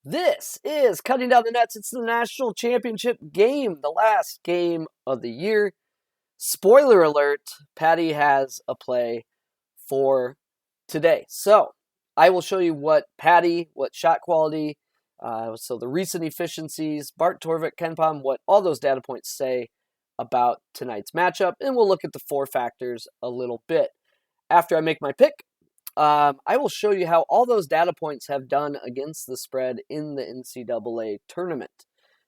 This is Cutting Down the Nets. It's the national championship game, the last game of the year. Spoiler alert, Paddy has a play for today. So I will show you what shot quality, so the recent efficiencies, Bart Torvik, KenPom, what all those data points say about tonight's matchup. And we'll look at the four factors a little bit. After I make my pick, I will show you how all those data points have done against the spread in the NCAA tournament.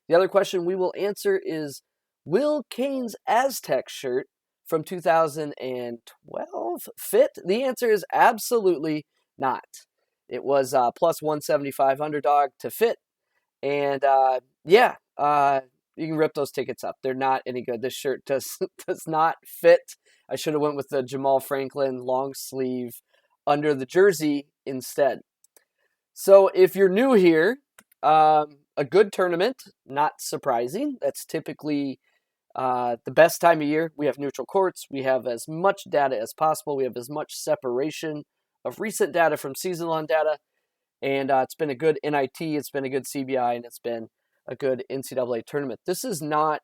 The other question we will answer is, will Kane's Aztec shirt from 2012 fit? The answer is absolutely not. It was plus 175 underdog to fit. And you can rip those tickets up. They're not any good. This shirt does not fit. I should have went with the Jamal Franklin long sleeve under the jersey instead. So if you're new here, a good tournament, not surprising. That's typically the best time of year. We have neutral courts. We have as much data as possible. We have as much separation of recent data from season-long data. And it's been a good NIT, it's been a good CBI, and it's been a good NCAA tournament. This is not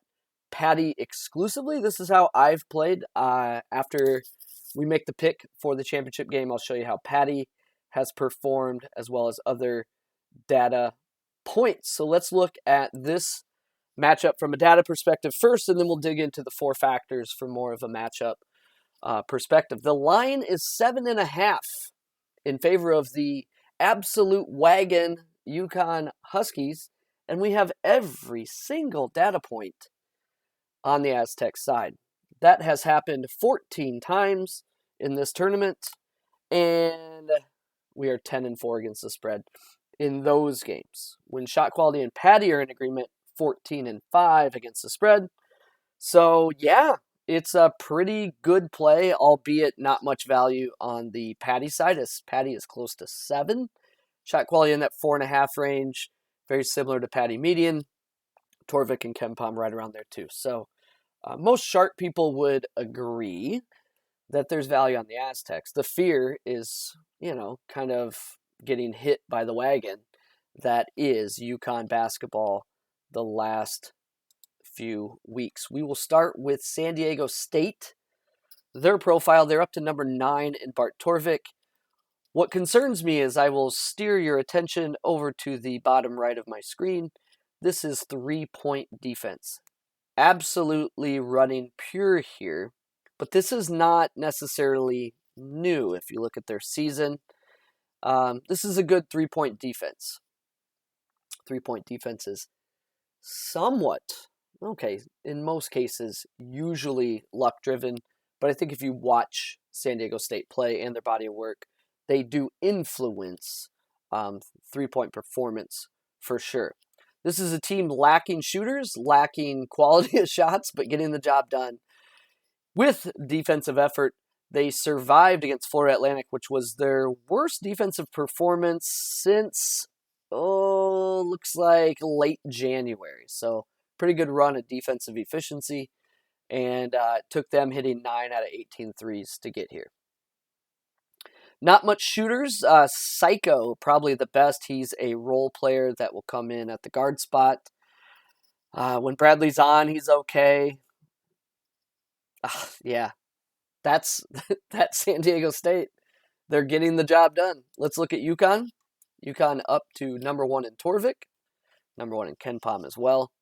Paddy exclusively. This is how I've played. After we make the pick for the championship game, I'll show you how Paddy has performed as well as other data points. So let's look at this matchup from a data perspective first, and then we'll dig into the four factors for more of a matchup perspective. The line is 7.5 in favor of the absolute wagon UConn Huskies, and we have every single data point on the Aztec side. That has happened 14 times in this tournament, and we are 10-4 against the spread in those games. When shot quality and Paddy are in agreement, 14-5 against the spread. So yeah, it's a pretty good play, albeit not much value on the Paddy side, as Paddy is close to 7. Shot quality in that 4.5 range, very similar to Paddy median. Torvik and KenPom right around there too. So most sharp people would agree that there's value on the Aztecs. The fear is, kind of getting hit by the wagon that is UConn basketball the last few weeks. We will start with San Diego State. Their profile, they're up to number 9 in Bart Torvik. What concerns me is I will steer your attention over to the bottom right of my screen. This is 3-point defense. Absolutely running pure here, but this is not necessarily new if you look at their season. This is a good 3-point defense. 3-point defense is somewhat, in most cases, usually luck-driven, but I think if you watch San Diego State play and their body of work, they do influence 3-point performance for sure. This is a team lacking shooters, lacking quality of shots, but getting the job done. With defensive effort, they survived against Florida Atlantic, which was their worst defensive performance since, looks like late January. So pretty good run at defensive efficiency, and it took them hitting 9 out of 18 threes to get here. Not much shooters. Psycho, probably the best. He's a role player that will come in at the guard spot. When Bradley's on, he's okay. That's San Diego State. They're getting the job done. Let's look at UConn. UConn up to number 1 in Torvik, number 1 in KenPom as well.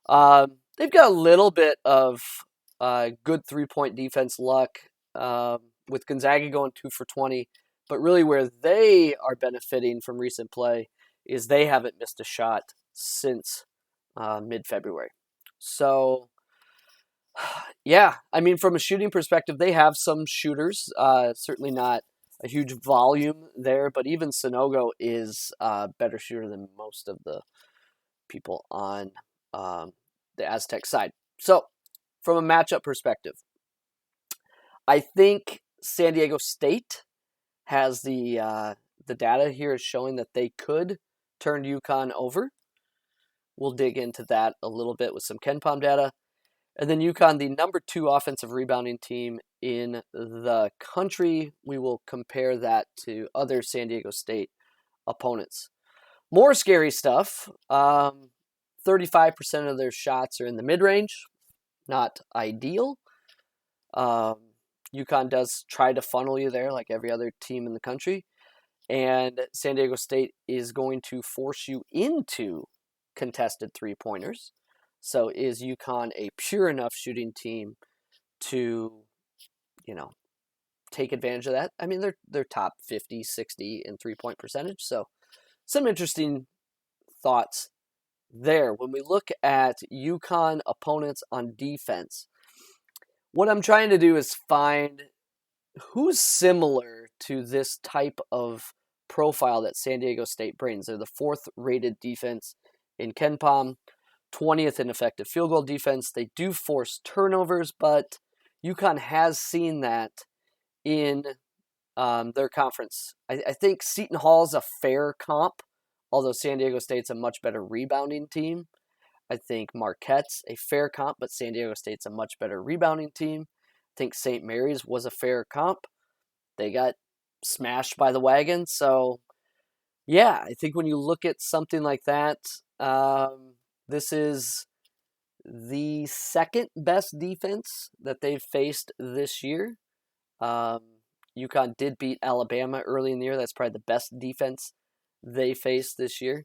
They've got a little bit of good 3-point defense luck. With Gonzaga going 2 for 20, but really where they are benefiting from recent play is they haven't missed a shot since mid-February. So, from a shooting perspective, they have some shooters. Certainly not a huge volume there, but even Sonogo is a better shooter than most of the people on the Aztec side. So, from a matchup perspective, I think San Diego State has the data here is showing that they could turn UConn over. We'll dig into that a little bit with some KenPom data. And then UConn, the number 2 offensive rebounding team in the country. We will compare that to other San Diego State opponents. More scary stuff. 35% of their shots are in the mid-range. Not ideal. UConn does try to funnel you there like every other team in the country. And San Diego State is going to force you into contested three-pointers. So is UConn a pure enough shooting team to, take advantage of that? I mean, they're top 50, 60 in three-point percentage. So some interesting thoughts there. When we look at UConn opponents on defense, what I'm trying to do is find who's similar to this type of profile that San Diego State brings. They're the 4th rated defense in KenPom, 20th in effective field goal defense. They do force turnovers, but UConn has seen that in their conference. I think Seton Hall's a fair comp, although San Diego State's a much better rebounding team. I think Marquette's a fair comp, but San Diego State's a much better rebounding team. I think St. Mary's was a fair comp. They got smashed by the wagon. So, yeah, I think when you look at something like that, this is the 2nd best defense that they've faced this year. UConn did beat Alabama early in the year. That's probably the best defense they faced this year.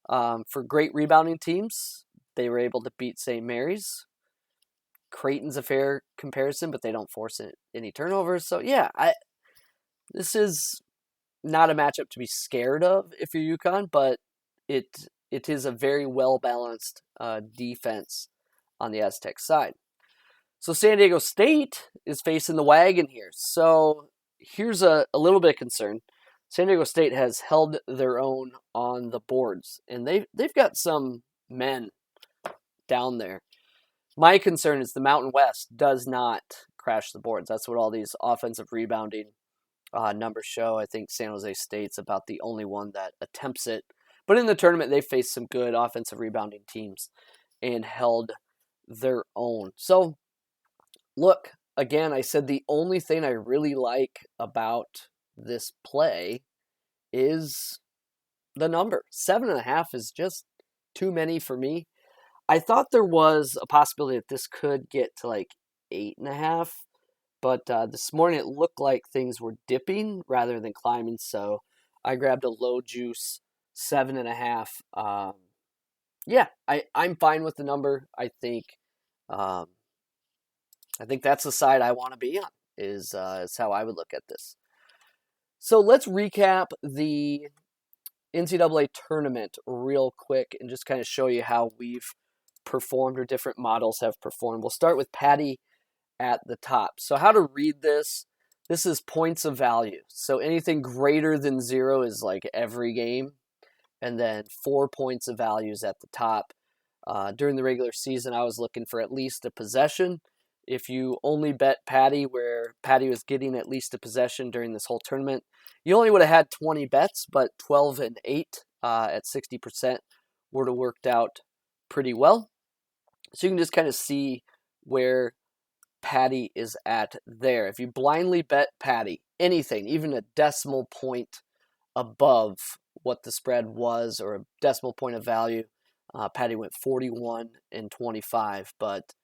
For great rebounding teams, they were able to beat St. Mary's. Creighton's a fair comparison, but they don't force any turnovers. So, yeah, this is not a matchup to be scared of if you're UConn, but it is a very well-balanced defense on the Aztec side. So San Diego State is facing the wagon here. So here's a little bit of concern. San Diego State has held their own on the boards, and they've got some men down there. My concern is the Mountain West does not crash the boards. That's what all these offensive rebounding numbers show. I think San Jose State's about the only one that attempts it. But in the tournament, they faced some good offensive rebounding teams and held their own. So, look, again, I said the only thing I really like about this play is the number. 7.5 is just too many for me. I thought there was a possibility that this could get to like 8.5, but this morning it looked like things were dipping rather than climbing, so I grabbed a low juice 7.5. Yeah, I'm fine with the number. I think that's the side I want to be on. Is how I would look at this. So let's recap the NCAA tournament real quick and just kind of show you how we've performed or different models have performed. We'll start with Paddy at the top. So how to read this? This is points of value. So anything greater than 0 is like every game. And then 4 points of values at the top. During the regular season, I was looking for at least a possession. If you only bet Paddy, where Paddy was getting at least a possession during this whole tournament, you only would have had 20 bets, but 12 and 8 at 60% would have worked out pretty well. So you can just kind of see where Paddy is at there. If you blindly bet Paddy, anything, even a decimal point above what the spread was or a decimal point of value, Paddy went 41 and 25. But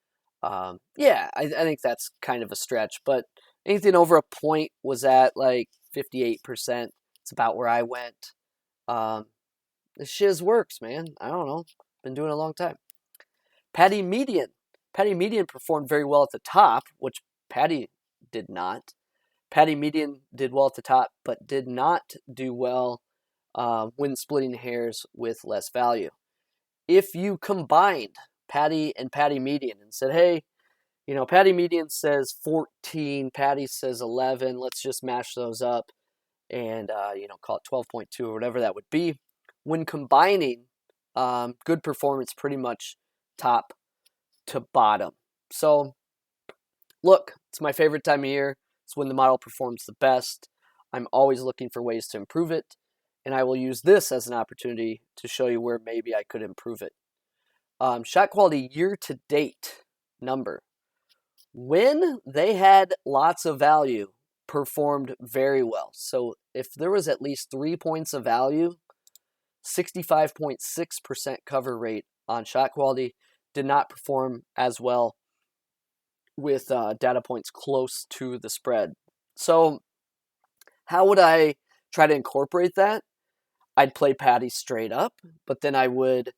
yeah, I think that's kind of a stretch. But anything over a point was at like 58%. It's about where I went. This shiz works, man. I don't know. Been doing it a long time. Paddy Median. Paddy Median performed very well at the top, which Paddy did not. Paddy Median did well at the top, but did not do well when splitting hairs with less value. If you combined Paddy and Paddy Median and said, hey, Paddy Median says 14, Paddy says 11, let's just mash those up and, call it 12.2 or whatever that would be. When combining, good performance pretty much top to bottom. So, look, it's my favorite time of year. It's when the model performs the best. I'm always looking for ways to improve it, and I will use this as an opportunity to show you where maybe I could improve it. Shot quality year-to-date number. When they had lots of value, performed very well. So if there was at least 3 points of value, 65.6% cover rate on shot quality. Did not perform as well with data points close to the spread. So how would I try to incorporate that? I'd play Paddy straight up, but then I would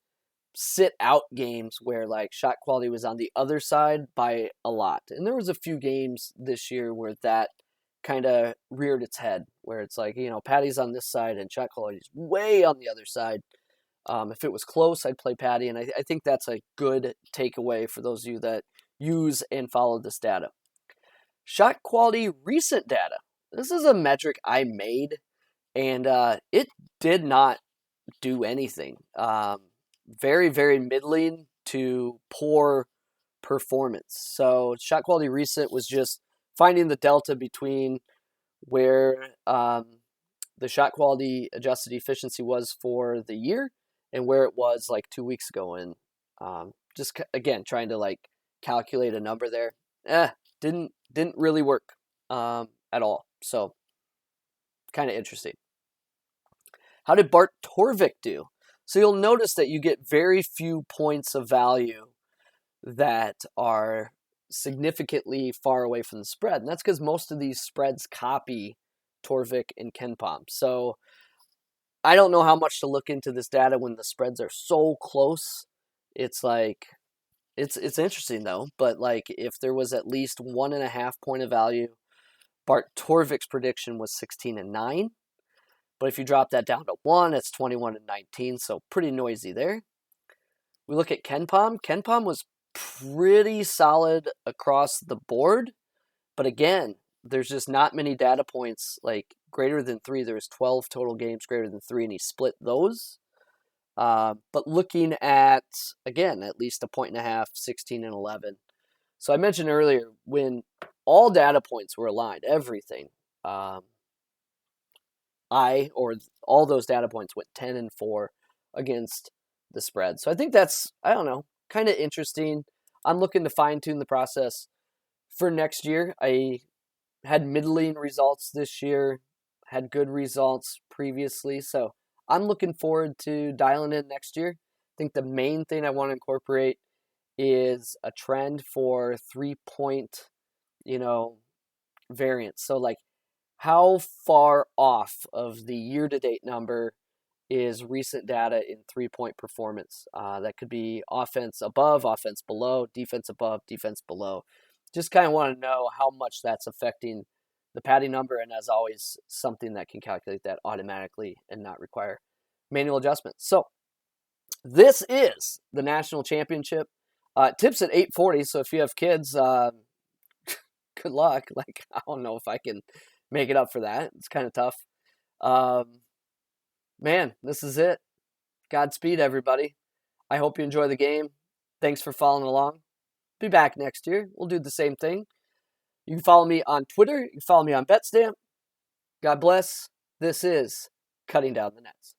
sit out games where like shot quality was on the other side by a lot. And there was a few games this year where that kind of reared its head, where it's like, Paddy's on this side and shot quality's way on the other side. If it was close, I'd play Paddy, and I think that's a good takeaway for those of you that use and follow this data. Shot quality recent data. This is a metric I made, and it did not do anything. Very, very middling to poor performance. So shot quality recent was just finding the delta between where the shot quality adjusted efficiency was for the year and where it was like 2 weeks ago. And just, again, trying to like calculate a number there. Didn't really work at all. So kind of interesting. How did Bart Torvik do? So you'll notice that you get very few points of value that are significantly far away from the spread. And that's because most of these spreads copy Torvik and KenPom. So I don't know how much to look into this data when the spreads are so close. It's like, it's interesting though, but like if there was at least 1.5 point of value, Bart Torvik's prediction was 16-9. But if you drop that down to 1, it's 21-19, so pretty noisy there. We look at KenPom. KenPom was pretty solid across the board, but again, there's just not many data points like greater than 3. There's 12 total games greater than 3, and he split those. But looking at, again, at least 1.5, 16 and 11. So I mentioned earlier, when all data points were aligned, everything, all those data points went 10-4 against the spread. So I think that's, kind of interesting. I'm looking to fine tune the process for next year. I had middling results this year, had good results previously. So I'm looking forward to dialing in next year. I think the main thing I want to incorporate is a trend for 3-point, variance. So like, how far off of the year-to-date number is recent data in 3-point performance? That could be offense above, offense below, defense above, defense below. Just kind of want to know how much that's affecting the Paddy number, and as always, something that can calculate that automatically and not require manual adjustments. So this is the national championship. Tips at 8:40, so if you have kids, good luck. Like, I don't know if I can make it up for that. It's kind of tough. Man, this is it. Godspeed, everybody. I hope you enjoy the game. Thanks for following along. Be back next year. We'll do the same thing. You can follow me on Twitter. You can follow me on BetStamp. God bless. This is Cutting Down the Nets.